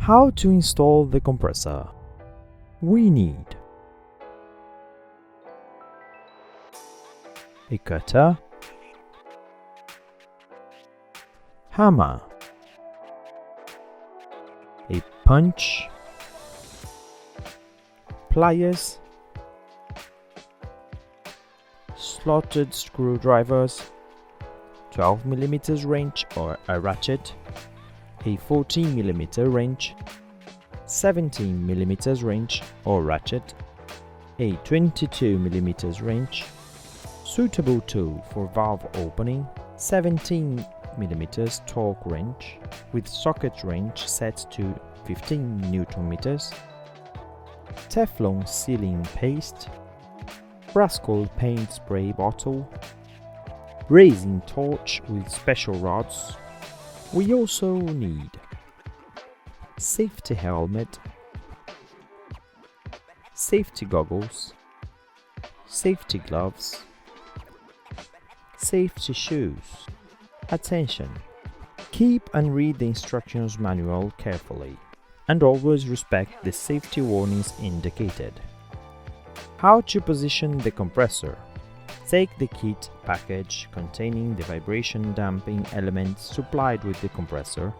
How to install the compressor? We need a cutter, hammer, a punch, pliers, slotted screwdrivers, 12mm wrench or a ratchet, a 14mm wrench, 17mm wrench or ratchet, a 22mm wrench, suitable tool for valve opening, 17mm torque wrench with socket wrench set to 15 Nm, Teflon sealing paste, Brascold paint spray bottle, brazing torch with special rods. We also need safety helmet, safety goggles, safety gloves, safety shoes. Attention! Keep and read the instructions manual carefully, and always respect the safety warnings indicated. How to position the compressor? Take the kit package containing the vibration damping elements supplied with the compressor.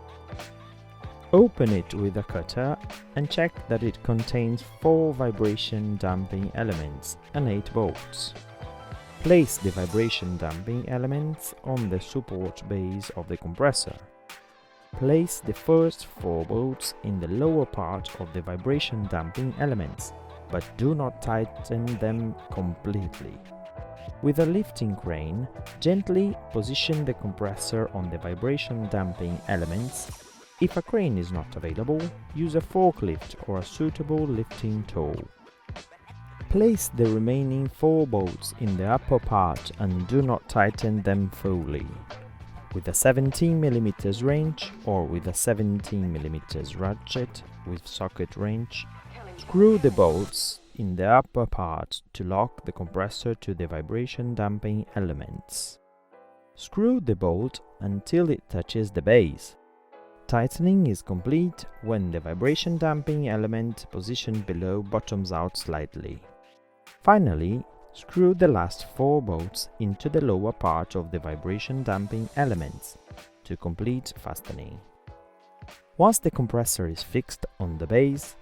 Open it with a cutter and check that it contains 4 vibration damping elements and 8 bolts. Place the vibration damping elements on the support base of the compressor. Place the first 4 bolts in the lower part of the vibration damping elements, but do not tighten them completely. With a lifting crane, gently position the compressor on the vibration damping elements. If a crane is not available, use a forklift or a suitable lifting tool. Place the remaining 4 bolts in the upper part and do not tighten them fully. With a 17mm wrench or with a 17mm ratchet with socket wrench, screw the bolts in the upper part to lock the compressor to the vibration damping elements. Screw the bolt until it touches the base. Tightening is complete when the vibration damping element positioned below bottoms out slightly. Finally, screw the last 4 bolts into the lower part of the vibration damping elements to complete fastening. Once the compressor is fixed on the base,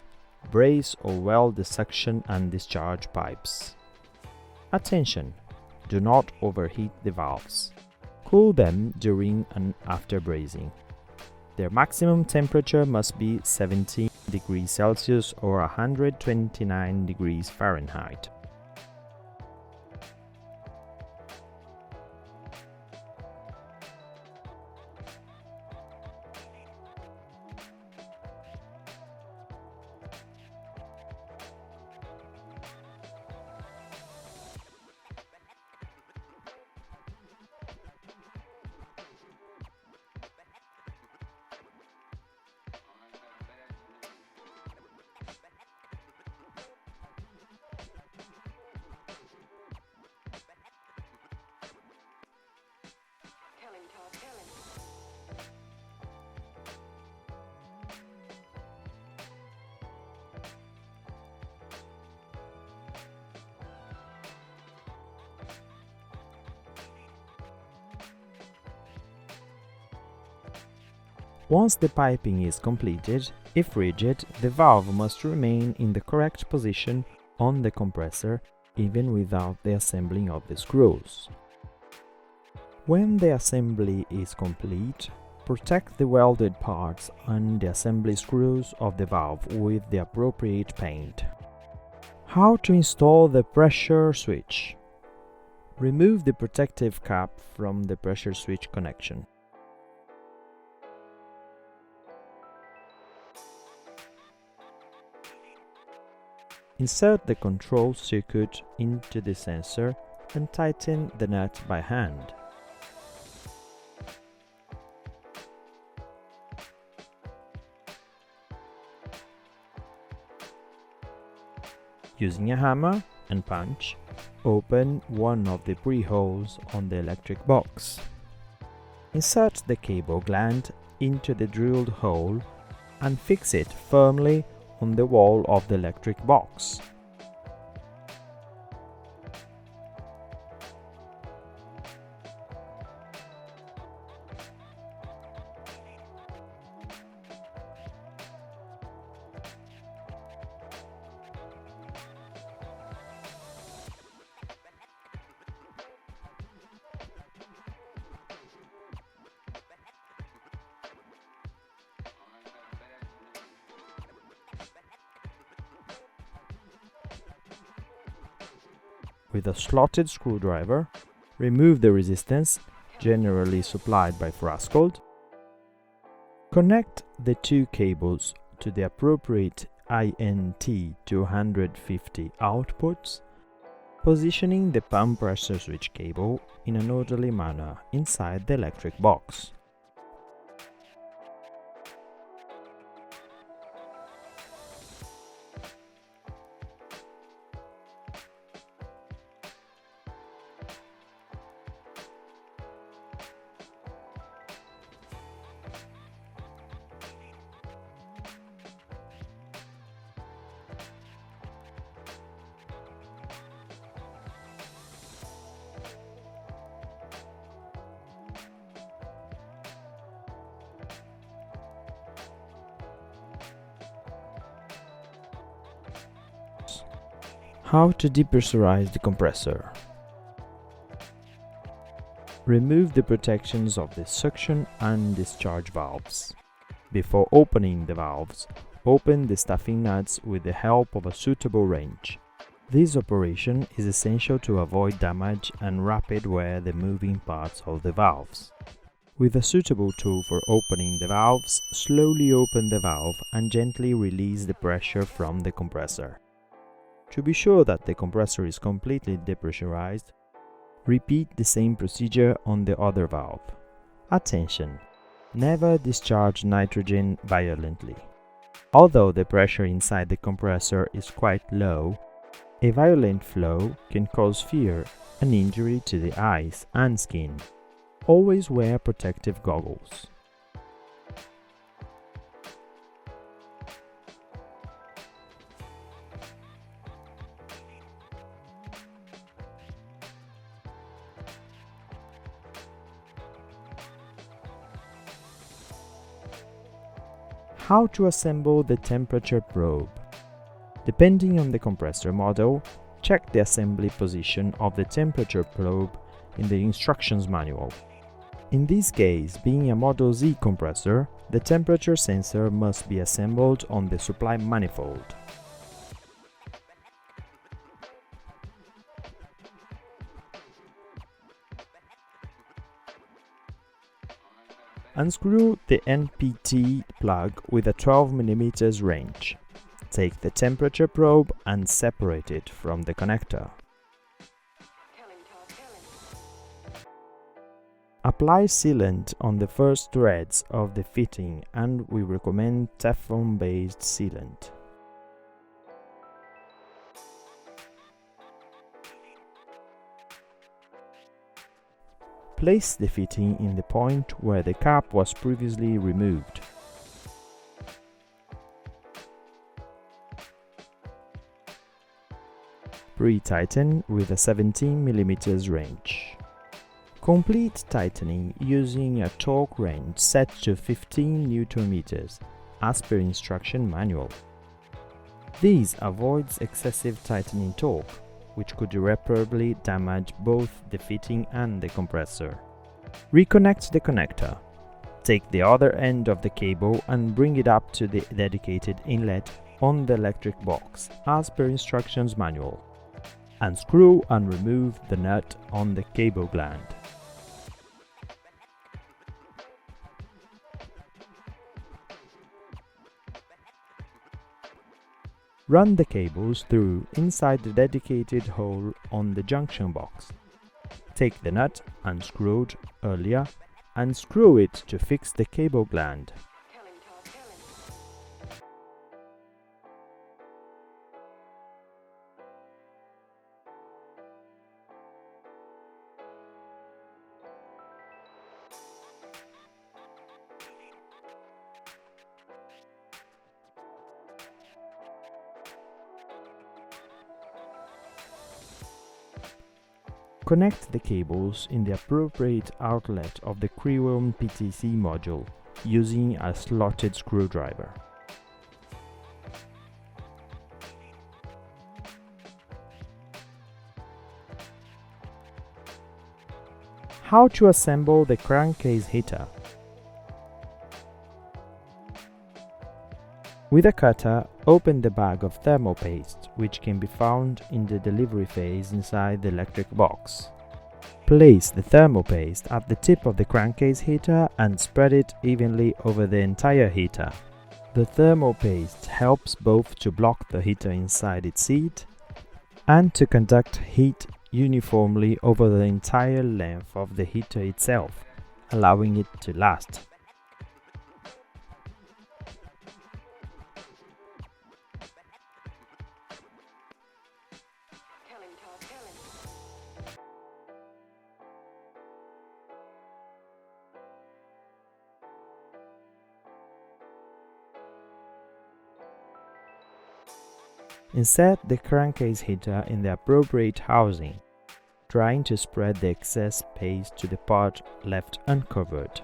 brace or weld the suction and discharge pipes. Attention! Do not overheat the valves. Cool them during and after brazing. Their maximum temperature must be 70 degrees Celsius or 129 degrees Fahrenheit. Once the piping is completed, if rigid, the valve must remain in the correct position on the compressor even without the assembling of the screws. When the assembly is complete, protect the welded parts and the assembly screws of the valve with the appropriate paint. How to install the pressure switch? Remove the protective cap from the pressure switch connection. Insert the control circuit into the sensor and tighten the nut by hand. Using a hammer and punch, open one of the pre-holes on the electric box. Insert the cable gland into the drilled hole and fix it firmly on the wall of the electric box. With a slotted screwdriver, remove the resistance, generally supplied by Frascold. Connect the two cables to the appropriate INT 250 outputs, positioning the pump pressure switch cable in an orderly manner inside the electric box. How to depressurize the compressor. Remove the protections of the suction and discharge valves. Before opening the valves, open the stuffing nuts with the help of a suitable wrench. This operation is essential to avoid damage and rapid wear the moving parts of the valves. With a suitable tool for opening the valves, slowly open the valve and gently release the pressure from the compressor. To be sure that the compressor is completely depressurized, repeat the same procedure on the other valve. Attention! Never discharge nitrogen violently. Although the pressure inside the compressor is quite low, a violent flow can cause fear and injury to the eyes and skin. Always wear protective goggles. How to assemble the temperature probe. Depending on the compressor model, check the assembly position of the temperature probe in the instructions manual. In this case, being a Model Z compressor, the temperature sensor must be assembled on the supply manifold. Unscrew the NPT plug with a 12 mm wrench. Take the temperature probe and separate it from the connector. Apply sealant on the first threads of the fitting, and we recommend Teflon-based sealant. Place the fitting in the point where the cap was previously removed. Pre-tighten with a 17 mm wrench. Complete tightening using a torque wrench set to 15 Nm as per instruction manual. This avoids excessive tightening torque, which could irreparably damage both the fitting and the compressor. Reconnect the connector. Take the other end of the cable and bring it up to the dedicated inlet on the electric box as per instructions manual. Unscrew and remove the nut on the cable gland. Run the cables through inside the dedicated hole on the junction box. Take the nut unscrewed earlier and screw it to fix the cable gland. Connect the cables in the appropriate outlet of the Crewhome PTC module using a slotted screwdriver. How to assemble the crankcase heater. With a cutter, open the bag of thermal paste, which can be found in the delivery phase inside the electric box. Place the thermal paste at the tip of the crankcase heater and spread it evenly over the entire heater. The thermal paste helps both to block the heater inside its seat and to conduct heat uniformly over the entire length of the heater itself, allowing it to last. Insert the crankcase heater in the appropriate housing, trying to spread the excess paste to the part left uncovered.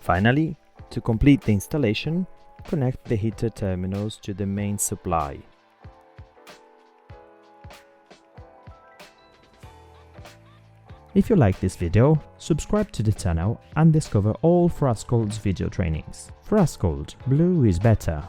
Finally, to complete the installation, connect the heater terminals to the main supply. If you like this video, subscribe to the channel and discover all Frascold's video trainings. Frascold, blue is better.